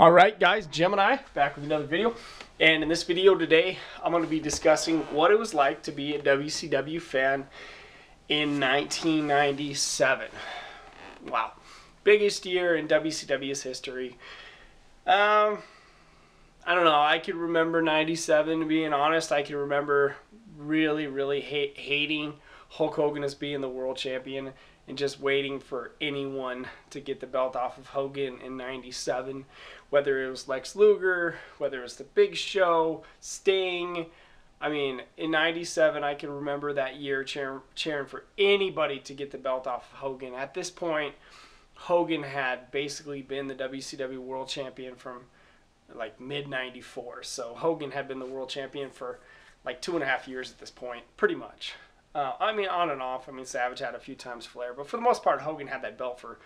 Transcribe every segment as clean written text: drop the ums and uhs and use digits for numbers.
Alright guys, Gemini back with another video, and in this video today I'm going to be discussing what it was like to be a WCW fan in 1997. Wow, biggest year in WCW's history. I don't know, I could remember 97, being honest. I could remember really hating Hulk Hogan as being the world champion and just waiting for anyone to get the belt off of Hogan in 97. Whether it was Lex Luger, whether it was the Big Show, Sting. I mean, in 97, I can remember that year cheering for anybody to get the belt off of Hogan. At this point, Hogan had basically been the WCW World Champion from like mid-94. So Hogan had been the World Champion for like 2.5 years at this point, pretty much. I mean, on and off. I mean, Savage had a few times Flair, but for the most part, Hogan had that belt for.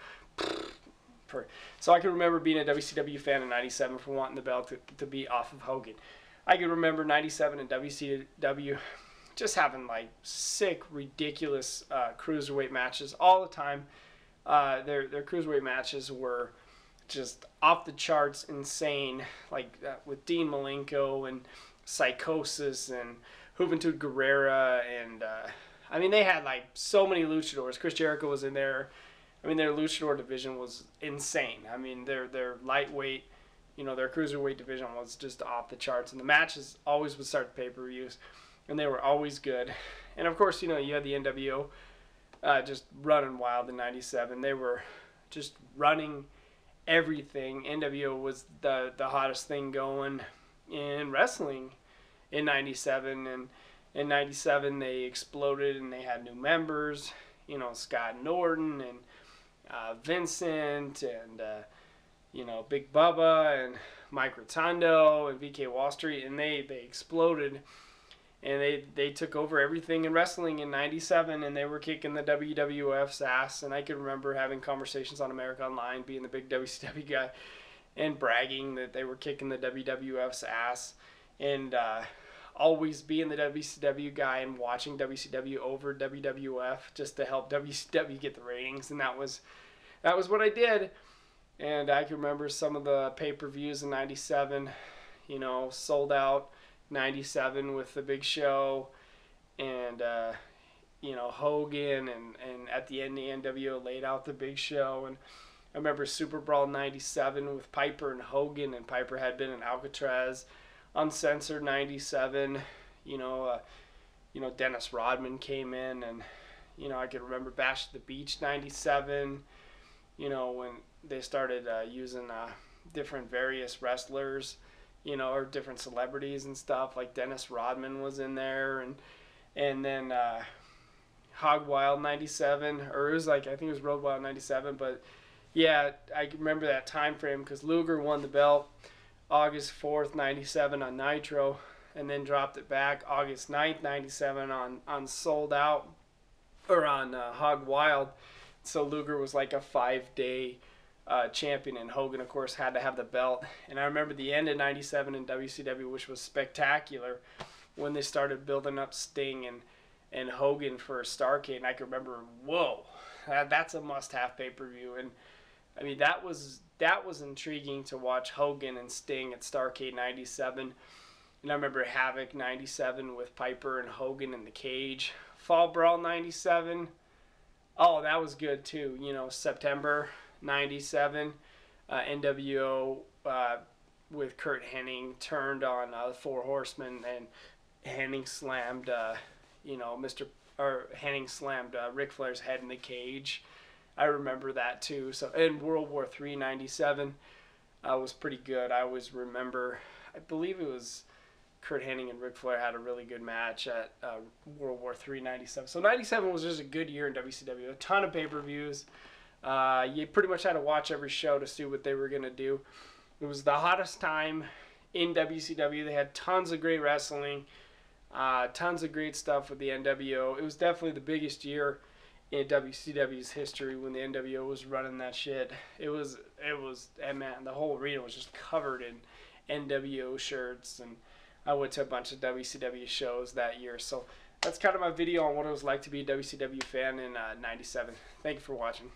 So I can remember being a WCW fan in 97 for wanting the belt to be off of Hogan. I can remember 97 and WCW just having like sick, ridiculous cruiserweight matches all the time. Their cruiserweight matches were just off the charts, insane, like with Dean Malenko and Psychosis and Juventud Guerrera, and I mean, they had like so many luchadors. Chris Jericho was in there. I mean, their luchador division was insane. I mean, their lightweight, their cruiserweight division was just off the charts. And the matches always would start the pay-per-views, and they were always good. And of course, you had the NWO just running wild in 97. They were just running everything. NWO was the hottest thing going in wrestling in 97, and in 97 they exploded and they had new members, Scott Norton and Vincent and Big Bubba and Mike Rotundo and VK Wall Street, and they exploded, and they took over everything in wrestling in 97, and they were kicking the WWF's ass. And I can remember having conversations on America Online, being the big WCW guy, and bragging that they were kicking the WWF's ass, and always being the WCW guy and watching WCW over WWF just to help WCW get the ratings. And that was what I did. And I can remember some of the pay-per-views in 97, Sold Out 97 with the Big Show and Hogan, and at the end the NWO laid out the Big Show. And I remember Super Brawl 97 with Piper and Hogan, and Piper had been in Alcatraz. Uncensored 97, Dennis Rodman came in, and I could remember Bash at the Beach 97, when they started using different various wrestlers, or different celebrities and stuff. Like Dennis Rodman was in there, and then Hog Wild 97, or it was like, I think it was Road Wild 97, but yeah, I remember that time frame because Luger won the belt August 4th, 97 on Nitro, and then dropped it back August 9th, 97 on Sold Out, or on Hog Wild. So Luger was like a 5-day champion, and Hogan, of course, had to have the belt. And I remember the end of 97 in WCW, which was spectacular, when they started building up Sting and Hogan for Starrcade. And I can remember, whoa, that's a must-have pay-per-view. And I mean, that was intriguing to watch Hogan and Sting at Starrcade 97. And I remember Havoc 97 with Piper and Hogan in the cage. Fall Brawl 97. Oh, that was good too. September 97. NWO with Kurt Hennig turned on the Four Horsemen, and Hennig slammed, Hennig slammed Ric Flair's head in the cage. I remember that too. So in World War III 97 was pretty good. I always remember, I believe it was Kurt Hennig and Ric Flair had a really good match at World War III 97. So 97 was just a good year in WCW. A ton of pay-per-views. You pretty much had to watch every show to see what they were going to do. It was the hottest time in WCW. They had tons of great wrestling, tons of great stuff with the NWO. It was definitely the biggest year in WCW's history when the NWO was running that shit. It was, and man, the whole arena was just covered in NWO shirts, and I went to a bunch of WCW shows that year. So that's kind of my video on what it was like to be a WCW fan in 97. Thank you for watching.